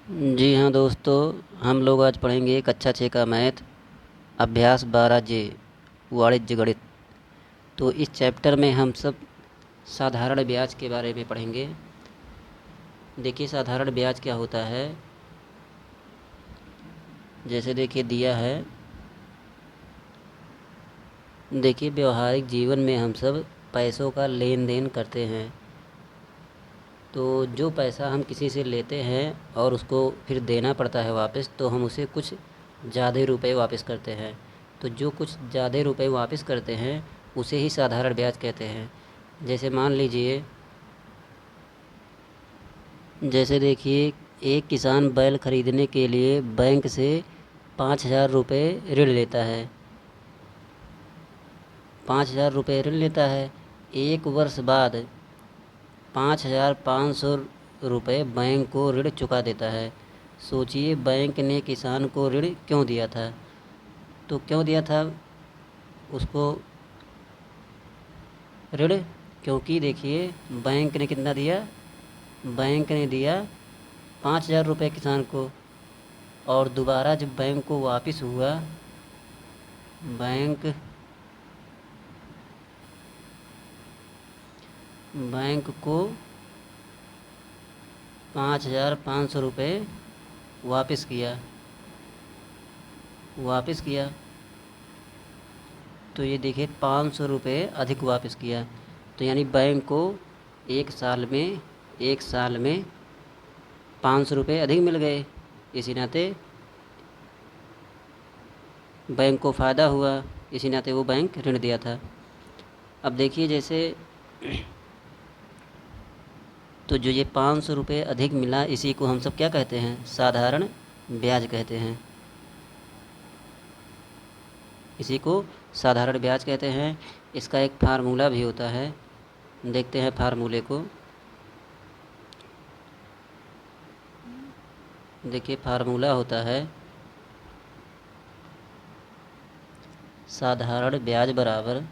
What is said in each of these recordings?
जी हाँ दोस्तों, हम लोग आज पढ़ेंगे कक्षा 6 का मैथ अभ्यास 12 जे वाणिज्य गणित। तो इस चैप्टर में हम सब साधारण ब्याज के बारे में पढ़ेंगे। देखिए साधारण ब्याज क्या होता है। जैसे देखिए दिया है, देखिए व्यवहारिक जीवन में हम सब पैसों का लेन देन करते हैं। तो जो पैसा हम किसी से लेते हैं और उसको फिर देना पड़ता है वापस, तो हम उसे कुछ ज़्यादा रुपए वापस करते हैं। तो जो कुछ ज़्यादा रुपए वापस करते हैं उसे ही साधारण ब्याज कहते हैं। जैसे मान लीजिए, जैसे देखिए एक किसान बैल खरीदने के लिए बैंक से 5,000 रुपये ऋण लेता है। 5,000 रुपये ऋण लेता है। एक वर्ष बाद 5,500 रुपये बैंक को ऋण चुका देता है। सोचिए बैंक ने किसान को ऋण क्यों दिया था। तो क्यों दिया था उसको ऋण? क्योंकि देखिए बैंक ने कितना दिया, बैंक ने दिया 5,000 रुपये किसान को। और दोबारा जब बैंक को वापस हुआ, बैंक बैंक को 5,500 रुपये वापस किया। तो ये देखिए 500 रुपये अधिक वापस किया। तो यानी बैंक को एक साल में 500 रुपये अधिक मिल गए। इसी नाते बैंक को फ़ायदा हुआ, इसी नाते वो बैंक ऋण दिया था। अब देखिए जैसे तो जो ये 500 रुपये अधिक मिला, इसी को हम सब क्या कहते हैं, साधारण ब्याज कहते हैं। इसी को साधारण ब्याज कहते हैं। इसका एक फार्मूला भी होता है, देखते हैं फार्मूले को। देखिए फार्मूला होता है साधारण ब्याज बराबर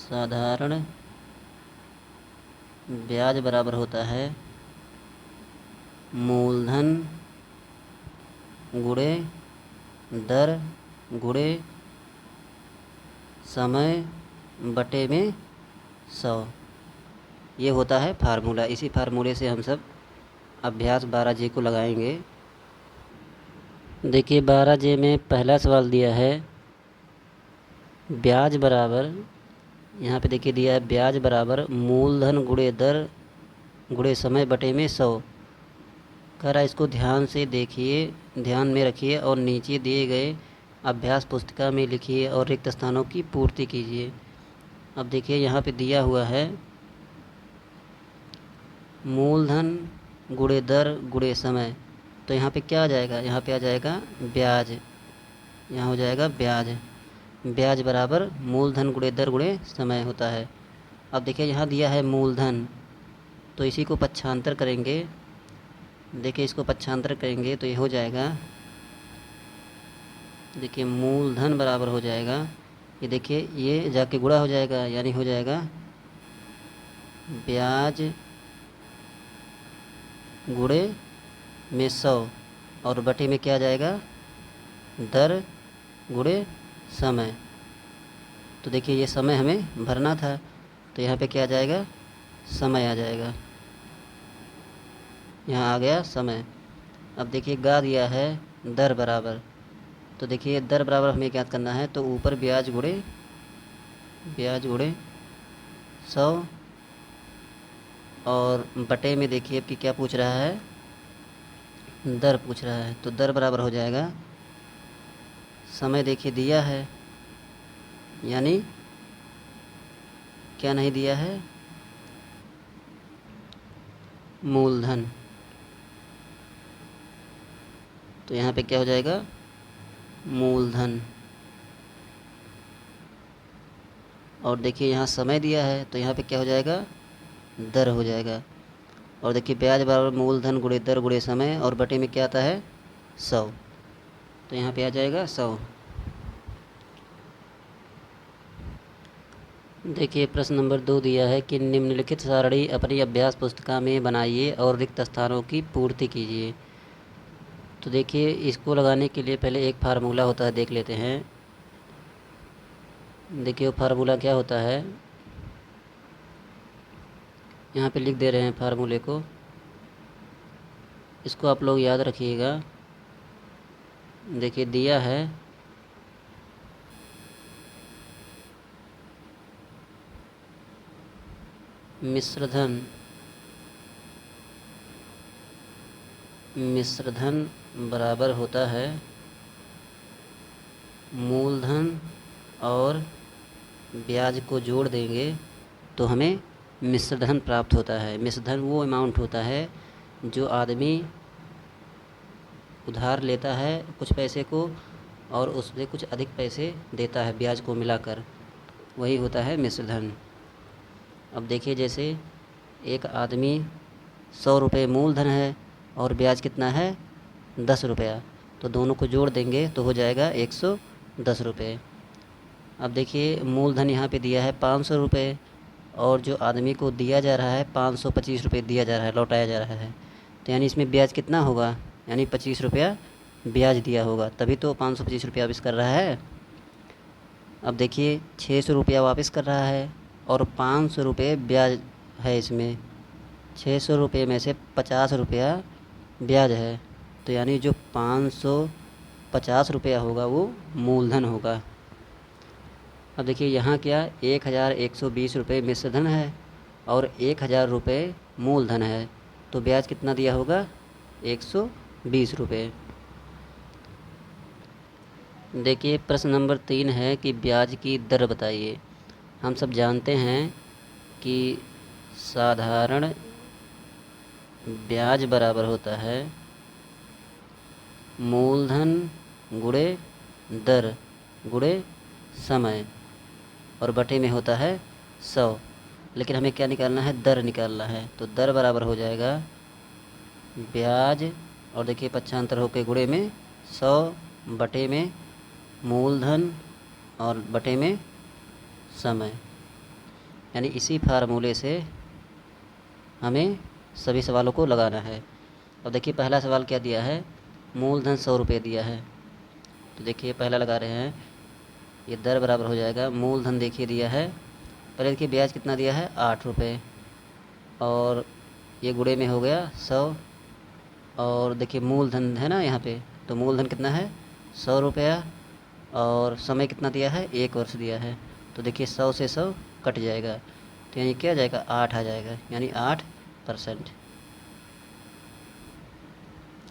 साधारण ब्याज बराबर होता है मूलधन गुणे दर गुणे समय बटे में 100। ये होता है फार्मूला। इसी फार्मूले से हम सब अभ्यास 12 जे को लगाएंगे। देखिए 12 जे में पहला सवाल दिया है ब्याज बराबर, यहाँ पे देखिए दिया है ब्याज बराबर मूलधन गुणे दर गुणे समय बटे में 100। कह रहा है इसको ध्यान से देखिए, ध्यान में रखिए और नीचे दिए गए अभ्यास पुस्तिका में लिखिए और रिक्त स्थानों की पूर्ति कीजिए। अब देखिए यहाँ पे दिया हुआ है मूलधन गुणे दर गुणे समय। तो यहाँ पे क्या आ जाएगा, यहाँ पे आ जाएगा ब्याज। यहाँ हो जाएगा ब्याज। ब्याज बराबर मूलधन गुणे दर गुणे समय होता है। अब देखिए यहाँ दिया है मूलधन, तो इसी को पक्षांतर करेंगे। देखिए इसको पक्षांतर करेंगे तो ये हो जाएगा, देखिए मूलधन बराबर हो जाएगा, ये देखिए ये जाके गुणा हो जाएगा, यानी हो जाएगा ब्याज गुणे में 100 और बटे में क्या आ जाएगा, दर गुणे समय। तो देखिए ये समय हमें भरना था, तो यहाँ पे क्या आ जाएगा, समय आ जाएगा। यहाँ आ गया समय। अब देखिए गा दिया है दर बराबर, तो देखिए दर बराबर हमें क्या करना है, तो ऊपर ब्याज गुणे 100 और बटे में देखिए कि क्या पूछ रहा है, दर पूछ रहा है। तो दर बराबर हो जाएगा, समय देखिए दिया है, यानी क्या नहीं दिया है, मूलधन। तो यहाँ पे क्या हो जाएगा, मूलधन। और देखिए यहाँ समय दिया है, तो यहाँ पे क्या हो जाएगा, दर हो जाएगा। और देखिए ब्याज बराबर मूलधन गुणे दर गुणे समय और बटे में क्या आता है, 100। तो यहाँ पे आ जाएगा 100। देखिए प्रश्न नंबर 2 दिया है कि निम्नलिखित सारणी अपनी अभ्यास पुस्तिका में बनाइए और रिक्त स्थानों की पूर्ति कीजिए। तो देखिए इसको लगाने के लिए पहले एक फार्मूला होता है, देख लेते हैं। देखिए वो फार्मूला क्या होता है, यहाँ पे लिख दे रहे हैं फार्मूले को, इसको आप लोग याद रखिएगा। देखिए दिया है मिश्रधन बराबर होता है मूलधन और ब्याज को जोड़ देंगे तो हमें मिश्रधन प्राप्त होता है। मिश्रधन वो अमाउंट होता है जो आदमी उधार लेता है कुछ पैसे को और उससे कुछ अधिक पैसे देता है ब्याज को मिलाकर, वही होता है मिश्रधन। अब देखिए जैसे एक आदमी 100 रुपये मूलधन है और ब्याज कितना है 10 रुपया, तो दोनों को जोड़ देंगे तो हो जाएगा 110 रुपये। अब देखिए मूलधन यहाँ पे दिया है 500 रुपये और जो आदमी को दिया जा रहा है 525 रुपये दिया जा रहा है, लौटाया जा रहा है, तो यानी इसमें ब्याज कितना होगा, यानी 25 रुपया ब्याज दिया होगा, तभी तो 525 रुपया वापस कर रहा है। अब देखिए 600 रुपया वापस कर रहा है और 500 रुपये ब्याज है इसमें, 600 रुपये में से 50 रुपया ब्याज है, तो यानी जो 550 रुपया होगा वो मूलधन होगा। अब देखिए यहाँ क्या 1120 रुपये मिश्रधन है और 1000 रुपये मूलधन है, तो ब्याज कितना दिया होगा 120 रुपये। देखिए प्रश्न नंबर 3 है कि ब्याज की दर बताइए। हम सब जानते हैं कि साधारण ब्याज बराबर होता है मूलधन गुणे दर गुणे समय और बटे में होता है 100, लेकिन हमें क्या निकालना है, दर निकालना है। तो दर बराबर हो जाएगा ब्याज और देखिए पक्षांतर होके गुणे में 100 बटे में मूलधन और बटे में समय, यानी इसी फार्मूले से हमें सभी सवालों को लगाना है। अब देखिए पहला सवाल क्या दिया है, मूलधन 100 रुपये दिया है, तो देखिए पहला लगा रहे हैं, ये दर बराबर हो जाएगा मूलधन देखिए दिया है, पहले देखिए ब्याज कितना दिया है 8 रुपये और ये गुणे में हो गया 100 और देखिए मूलधन है ना यहाँ पे, तो मूलधन कितना है 100 रुपया और समय कितना दिया है 1 वर्ष दिया है, तो देखिए 100 से 100 कट जाएगा, तो यानी क्या आ जाएगा 8 आ जाएगा, यानी 8%।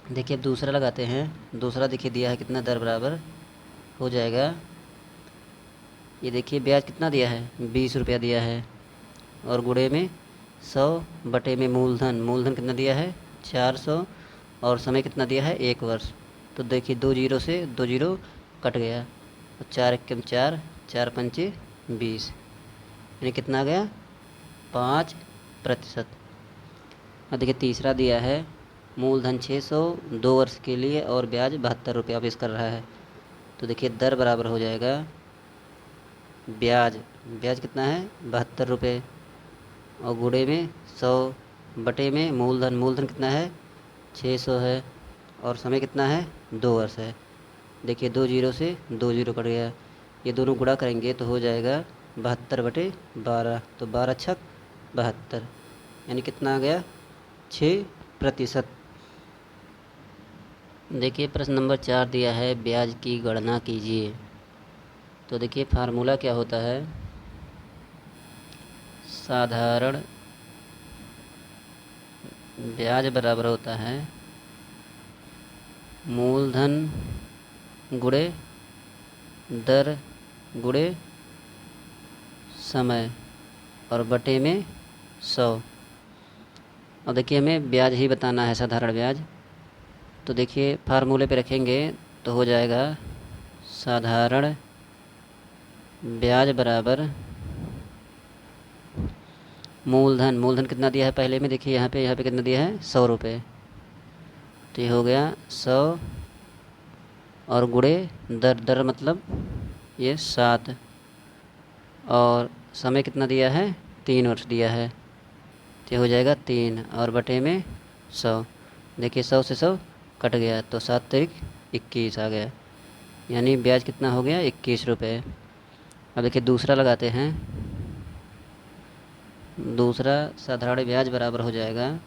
देखिए अब दूसरा लगाते हैं, दूसरा देखिए दिया है कितना, दर बराबर हो जाएगा, ये देखिए ब्याज कितना दिया है 20 रुपया दिया है और गुणे में 100 बटे में मूलधन कितना दिया है 400 और समय कितना दिया है 1 वर्ष, तो देखिए 2 जीरो से 2 जीरो कट गया और 4 एकम 4, 4 पंचे 20, यानी कितना आ गया 5%। अब देखिए तीसरा दिया है मूलधन 600 2 वर्ष के लिए और ब्याज 72 रुपया वापस कर रहा है, तो देखिए दर बराबर हो जाएगा ब्याज कितना है 72 रुपये और गुणे में 100 बटे में मूलधन कितना है 600 है और समय कितना है 2 वर्ष है, देखिए 2 जीरो से 2 जीरो कट गया, ये दोनों गुणा करेंगे तो हो जाएगा 72 बटे 12, तो 12 छक 72, यानी कितना आ गया 6%। देखिए प्रश्न नंबर 4 दिया है ब्याज की गणना कीजिए। तो देखिए फार्मूला क्या होता है, साधारण ब्याज बराबर होता है मूलधन गुणे दर गुणे समय और बटे में 100। और देखिए हमें ब्याज ही बताना है, साधारण ब्याज, तो देखिए फार्मूले पे रखेंगे तो हो जाएगा साधारण ब्याज बराबर मूलधन कितना दिया है पहले में, देखिए यहाँ पे कितना दिया है 100 रुपये, तो ये हो गया 100 और गुणे दर मतलब ये 7 और समय कितना दिया है, 3 वर्ष दिया है, तो हो जाएगा 3 और बटे में 100। देखिए 100 से 100 कट गया तो 7×21 आ गया, यानी ब्याज कितना हो गया, 21 रुपये। अब देखिए दूसरा लगाते हैं। दूसरा साधारण ब्याज बराबर हो जाएगा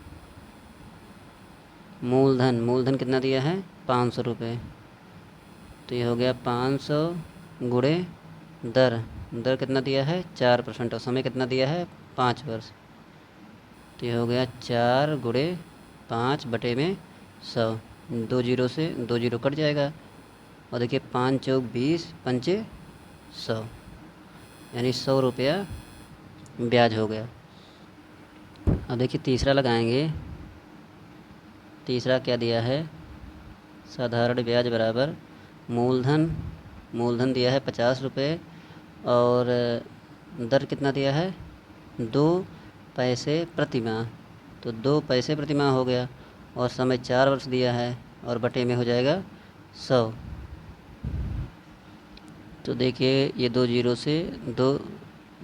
मूलधन कितना दिया है, 500 रुपये, तो ये हो गया 500 गुणे दर। दर कितना दिया है, 4% और समय कितना दिया है, 5 वर्ष, तो ये हो गया 4×5/100। 2 जीरो से 2 जीरो कट जाएगा और देखिए 5 चौक 20, पंचे 100, यानी 100 रुपया ब्याज हो गया। अब देखिए तीसरा लगाएंगे। तीसरा क्या दिया है, साधारण ब्याज बराबर मूलधन दिया है 50 रुपये और दर कितना दिया है, 2 पैसे प्रति माह, तो 2 पैसे प्रति माह हो गया और समय 4 वर्ष दिया है और बटे में हो जाएगा 100। तो देखिए ये 2 जीरो से 2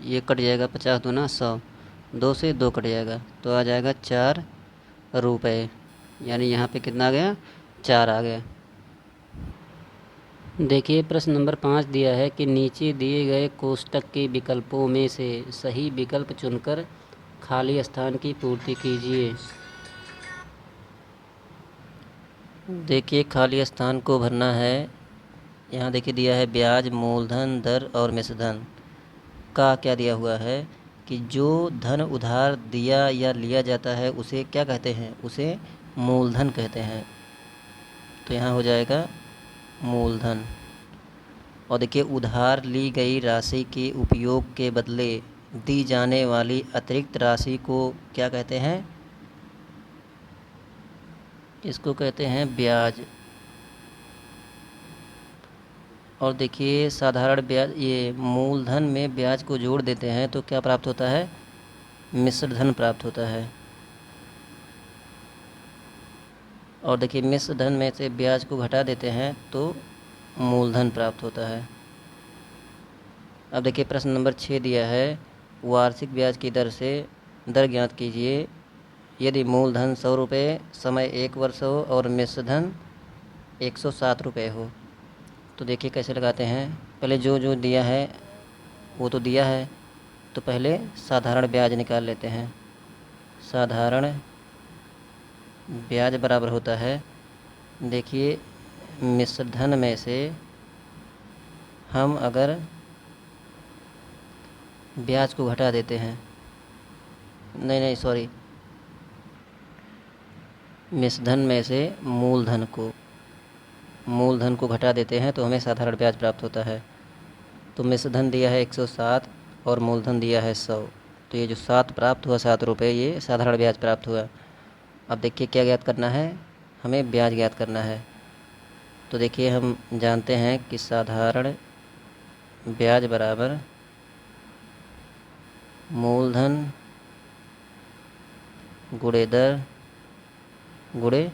ये कट जाएगा, 50 दूना 100, 2 से 2 कट जाएगा तो आ जाएगा 4 रुपये, यानी यहाँ पे कितना आ गया, 4 आ गया। देखिए प्रश्न नंबर 5 दिया है कि नीचे दिए गए कोष्टक के विकल्पों में से सही विकल्प चुनकर खाली स्थान की पूर्ति कीजिए। देखिए खाली स्थान को भरना है। यहाँ देखिए दिया है ब्याज, मूलधन, दर और मिश्रधन का क्या दिया हुआ है कि जो धन उधार दिया या लिया जाता है उसे क्या कहते हैं, उसे मूलधन कहते हैं, तो यहाँ हो जाएगा मूलधन। और देखिए उधार ली गई राशि के उपयोग के बदले दी जाने वाली अतिरिक्त राशि को क्या कहते हैं, इसको कहते हैं ब्याज। और देखिए साधारण ब्याज, ये मूलधन में ब्याज को जोड़ देते हैं तो क्या प्राप्त होता है, मिश्र धन प्राप्त होता है। और देखिए मिश्र धन में से ब्याज को घटा देते हैं तो मूलधन प्राप्त होता है। अब देखिए प्रश्न नंबर 6 दिया है वार्षिक ब्याज की दर ज्ञात कीजिए यदि मूलधन 100 रुपये, समय 1 वर्ष हो और मिश्र धन 107 रुपये हो। तो देखिए कैसे लगाते हैं। पहले जो दिया है वो तो दिया है, तो पहले साधारण ब्याज निकाल लेते हैं। साधारण ब्याज बराबर होता है, देखिए मिश्र धन में से हम अगर ब्याज को घटा देते हैं, नहीं सॉरी, मिश्र धन में से मूलधन को घटा देते हैं तो हमें साधारण ब्याज प्राप्त होता है। तो मिश्र धन दिया है 107 और मूलधन दिया है 100, तो ये जो 7 प्राप्त हुआ, 7 रुपये, ये साधारण ब्याज प्राप्त हुआ। अब देखिए क्या ज्ञात करना है, हमें ब्याज ज्ञात करना है। तो देखिए हम जानते हैं कि साधारण ब्याज बराबर मूलधन गुणे दर गुणे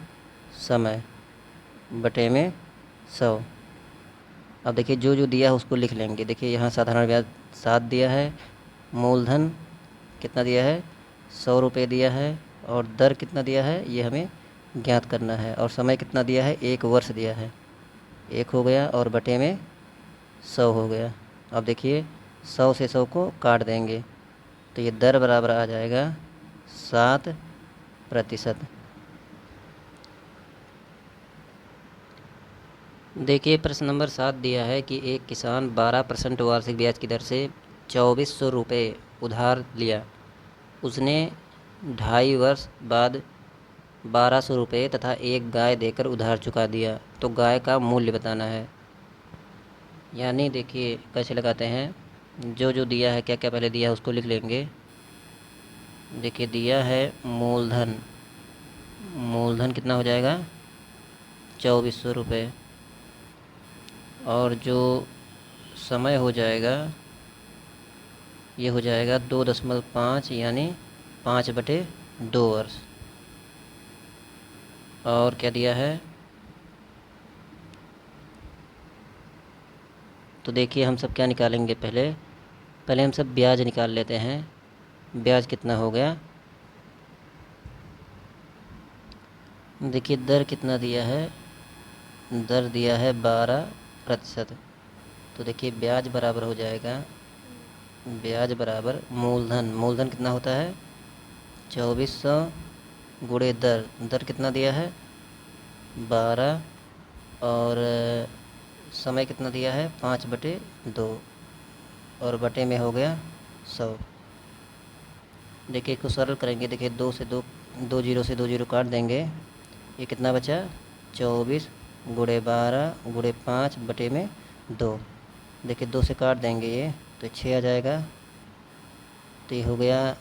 समय बटे में 100। अब देखिए जो दिया है उसको लिख लेंगे। देखिए यहाँ साधारण ब्याज 7 दिया है, मूलधन कितना दिया है, 100 रुपये दिया है और दर कितना दिया है ये हमें ज्ञात करना है, और समय कितना दिया है, 1 वर्ष दिया है, 1 हो गया और बटे में 100 हो गया। अब देखिए 100 से 100 को काट देंगे तो ये दर बराबर आ जाएगा 7%। देखिए प्रश्न नंबर 7 दिया है कि एक किसान 12% वार्षिक ब्याज की दर से 2400 रुपये उधार लिया। उसने 2.5 वर्ष बाद 1200 रुपये तथा एक गाय देकर उधार चुका दिया, तो गाय का मूल्य बताना है। यानी देखिए कैसे लगाते हैं, जो दिया है, क्या क्या पहले दिया है उसको लिख लेंगे। देखिए दिया है मूलधन कितना हो जाएगा, 2400 रुपये, और जो समय हो जाएगा ये हो जाएगा 2.5, यानी 5/2 वर्ष। और क्या दिया है, तो देखिए हम सब क्या निकालेंगे, पहले पहले हम सब ब्याज निकाल लेते हैं। ब्याज कितना हो गया, देखिए दर कितना दिया है, दर दिया है 12%। तो देखिए ब्याज बराबर हो जाएगा, ब्याज बराबर मूलधन, मूलधन कितना होता है 2400 गुणे दर, दर कितना दिया है 12, और समय कितना दिया है 5/2, और बटे में हो गया 100। देखिए इसको सरल करेंगे, देखिए 2 से 2, 2 जीरो से 2 जीरो काट देंगे, ये कितना बचा 24 गुणे 12 गुणे 5/2। देखिए 2 से काट देंगे ये तो 6 आ जाएगा। तो ये हो गया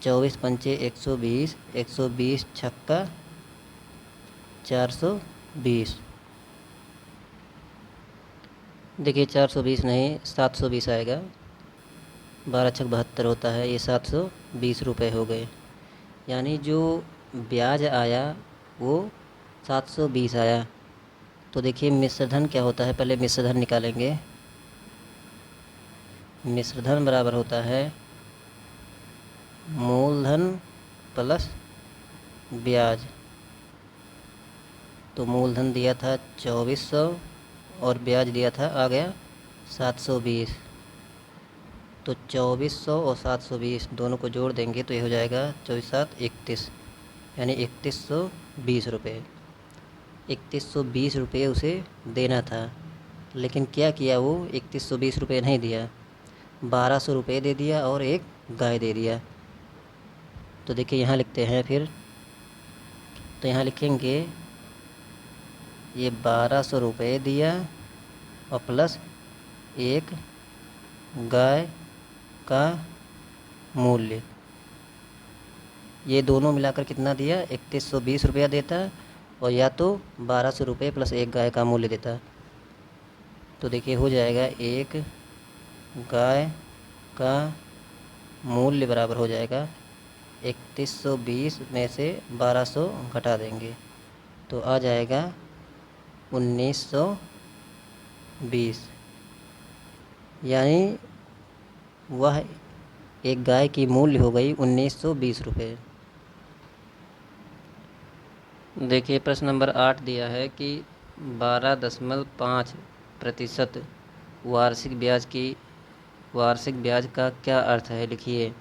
24 पंचे 120, 120 छक्का 420। देखिए 420 नहीं 720 आएगा, 12 छक 72 होता है, ये 720 रुपये हो गए। यानी जो ब्याज आया वो 720 आया। तो देखिए मिश्रधन क्या होता है, पहले मिश्रधन निकालेंगे। मिश्रधन बराबर होता है मूलधन प्लस ब्याज। तो मूलधन दिया था 2400 और ब्याज दिया था आ गया 720। तो 2400 और 720 दोनों को जोड़ देंगे तो ये हो जाएगा 24 7 31, यानी 3120 रुपये। 3120 रुपये उसे देना था, लेकिन क्या किया वो 3120 रुपये नहीं दिया, 1200 रुपये दे दिया और एक गाय दे दिया। तो देखिए यहाँ लिखते हैं फिर, तो यहाँ लिखेंगे ये 1200 रुपये दिया और प्लस एक गाय का मूल्य, ये दोनों मिलाकर कितना दिया 3120 रुपया देता, और या तो 1200 रुपये प्लस एक गाय का मूल्य देता। तो देखिए हो जाएगा एक गाय का मूल्य बराबर हो जाएगा 3120 में से 1200 घटा देंगे तो आ जाएगा 1920, यानी वह एक गाय की मूल्य हो गई 1920 रुपये। देखिए प्रश्न नंबर 8 दिया है कि 12.5% वार्षिक ब्याज का क्या अर्थ है, लिखिए।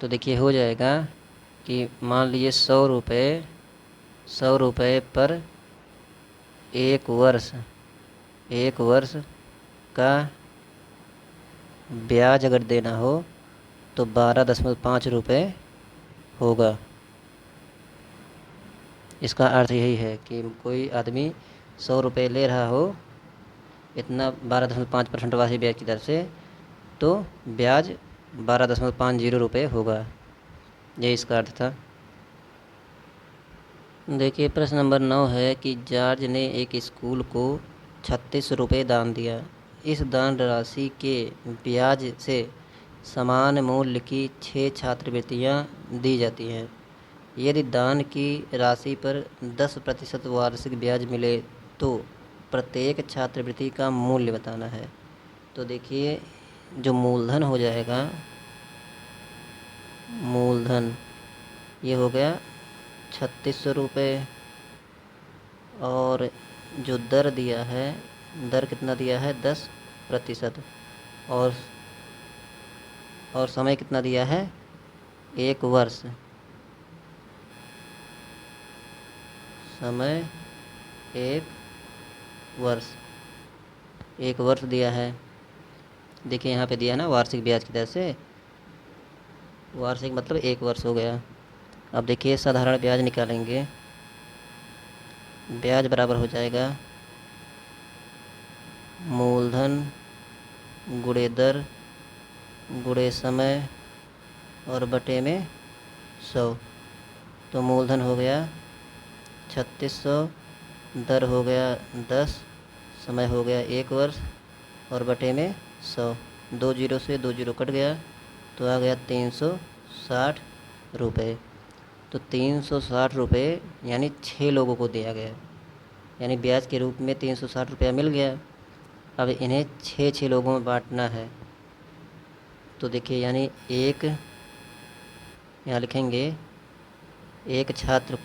तो देखिए हो जाएगा कि मान लीजिए 100 रुपये पर एक वर्ष का ब्याज अगर देना हो तो 12.5 रुपये होगा। इसका अर्थ यही है कि कोई आदमी 100 रुपये ले रहा हो इतना 12.5% वार्षिक ब्याज की दर से, तो ब्याज 12.50 रुपये होगा, ये इसका अर्थ था। देखिए प्रश्न नंबर 9 है कि जॉर्ज ने एक स्कूल को 36 रुपये दान दिया। इस दान राशि के ब्याज से समान मूल्य की 6 छात्रवृत्तियाँ दी जाती हैं। यदि दान की राशि पर 10% वार्षिक ब्याज मिले तो प्रत्येक छात्रवृत्ति का मूल्य बताना है। तो देखिए जो मूलधन हो जाएगा, मूलधन ये हो गया 3600 रुपये, और जो दर दिया है, दर कितना दिया है 10%, और समय कितना दिया है 1 वर्ष, समय 1 वर्ष दिया है। देखिए यहाँ पे दिया है ना वार्षिक ब्याज की दर से, वार्षिक मतलब 1 वर्ष हो गया। अब देखिए साधारण ब्याज निकालेंगे, ब्याज बराबर हो जाएगा मूलधन गुणे दर गुणे समय और बटे में 100। तो मूलधन हो गया 3600, दर हो गया 10, समय हो गया 1 वर्ष और बटे में 100। 2 जीरो से 2 जीरो कट गया तो आ गया 360 रुपये। तो 360 रुपये यानी 6 लोगों को दिया गया, यानी ब्याज के रूप में 360 रुपया मिल गया। अब इन्हें 6 लोगों में बांटना है। तो देखिए यानी एक, यहाँ लिखेंगे एक छात्र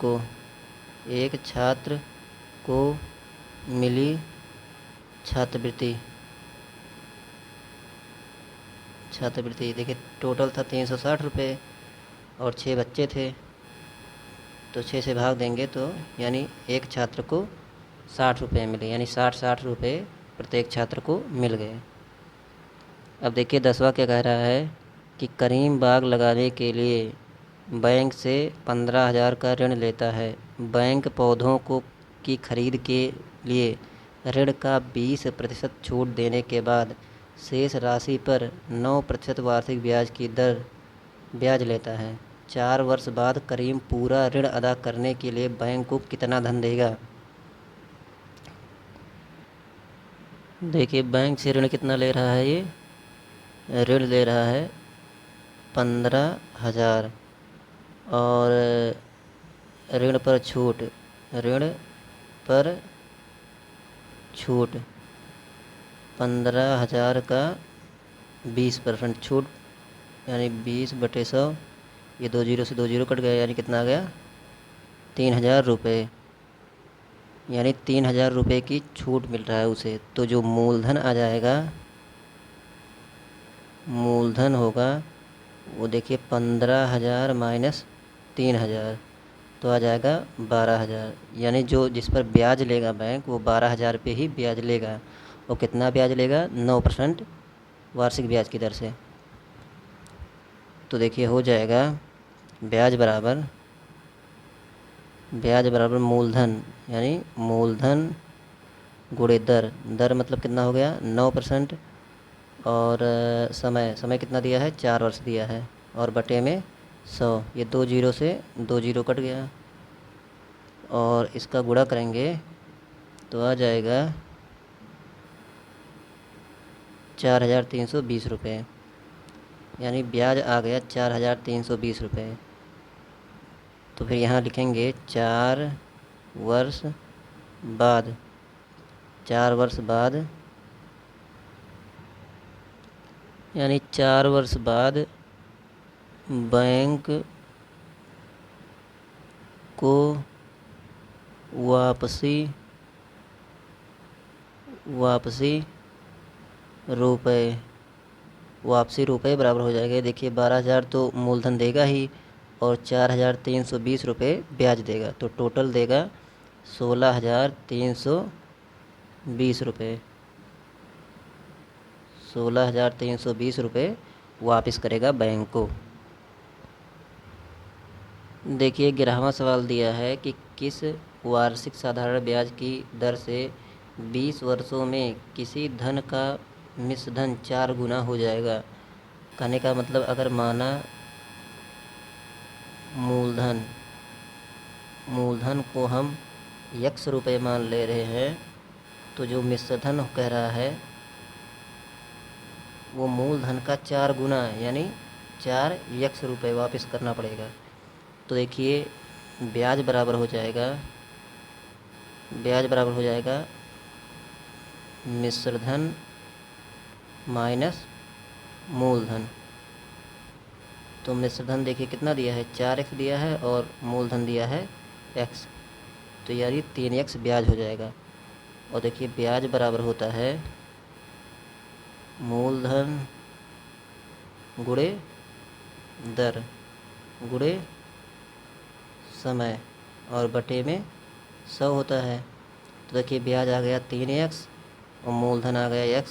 को मिली छात्रवृत्ति। देखिए टोटल था 360 रुपये और 6 बच्चे थे, तो 6 से भाग देंगे तो यानी एक छात्र को 60 रुपये मिले, यानी 60 प्रत्येक छात्र को मिल गए। अब देखिए 10वां क्या कह रहा है कि करीम बाग लगाने के लिए बैंक से 15,000 का ऋण लेता है। बैंक पौधों की खरीद के लिए ऋण का 20% छूट देने के बाद शेष राशि पर 9% वार्षिक ब्याज लेता है। 4 वर्ष बाद करीम पूरा ऋण अदा करने के लिए बैंक को कितना धन देगा? देखिए बैंक से ऋण कितना ले रहा है, ये ऋण ले रहा है 15,000 और ऋण पर छूट 15,000 का 20% छूट, यानी 20/100, ये 2 जीरो से 2 जीरो कट गया, यानी कितना आ गया 3,000 रुपये, यानी 3,000 रुपये की छूट मिल रहा है उसे। तो जो मूलधन आ जाएगा, मूलधन होगा वो देखिए 15,000 माइनस 3,000 तो आ जाएगा 12,000, यानी जो जिस पर ब्याज लेगा बैंक वो 12,000 पे ही ब्याज लेगा। और कितना ब्याज लेगा? 9% वार्षिक ब्याज की दर से। तो देखिए हो जाएगा ब्याज बराबर मूलधन, यानी मूलधन गुणे दर मतलब कितना हो गया 9%, और समय कितना दिया है 4 वर्ष दिया है, और बटे में 100, ये 2 जीरो से 2 जीरो कट गया, और इसका गुणा करेंगे तो आ जाएगा 4,320 रुपये, यानी ब्याज आ गया 4,320 रुपये। तो फिर यहाँ लिखेंगे 4 वर्ष बाद, यानी 4 वर्ष बाद बैंक को वापसी रुपए बराबर हो जाएगा। देखिए 12,000 तो मूलधन देगा ही और 4,320 रुपये ब्याज देगा, तो टोटल देगा 16,320 रुपये। 16,320 रुपये वापस करेगा बैंक को। देखिए 11वां सवाल दिया है कि किस वार्षिक साधारण ब्याज की दर से 20 वर्षों में किसी धन का मिश्र धन 4 गुना हो जाएगा। कहने का मतलब अगर माना मूलधन को हम x रुपये मान ले रहे हैं, तो जो मिश्र धन कह रहा है वो मूलधन का 4 गुना यानी 4x रुपये वापस करना पड़ेगा। तो देखिए ब्याज बराबर हो जाएगा मिश्र धन माइनस मूलधन। तो मिश्र धन देखिए कितना दिया है 4x दिया है और मूलधन दिया है x, तो यानी 3x ब्याज हो जाएगा। और देखिए ब्याज बराबर होता है मूलधन गुणे दर गुणे समय और बटे में 100 होता है। तो देखिए ब्याज आ गया 3x और मूलधन आ गया x,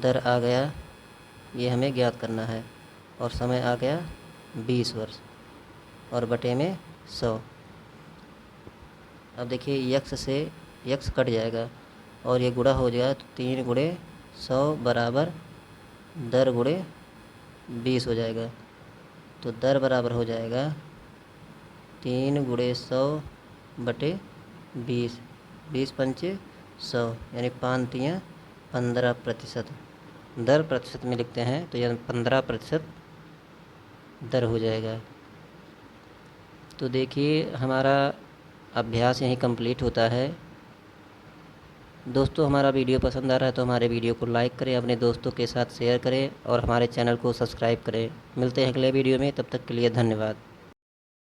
दर आ गया ये हमें ज्ञात करना है, और समय आ गया 20 वर्ष और बटे में 100। अब देखिए x से x कट जाएगा और ये गुणा हो जाएगा, तो 3 गुणे 100 बराबर दर गुणे 20 हो जाएगा। तो दर बराबर हो जाएगा 3 गुणे 100 बटे 20, 20 पंचे 100, यानी 5 तियाँ 15%। दर प्रतिशत में लिखते हैं तो यह 15% दर हो जाएगा। तो देखिए हमारा अभ्यास यहीं कंप्लीट होता है। दोस्तों, हमारा वीडियो पसंद आ रहा है तो हमारे वीडियो को लाइक करें, अपने दोस्तों के साथ शेयर करें और हमारे चैनल को सब्सक्राइब करें। मिलते हैं अगले वीडियो में, तब तक के लिए धन्यवाद।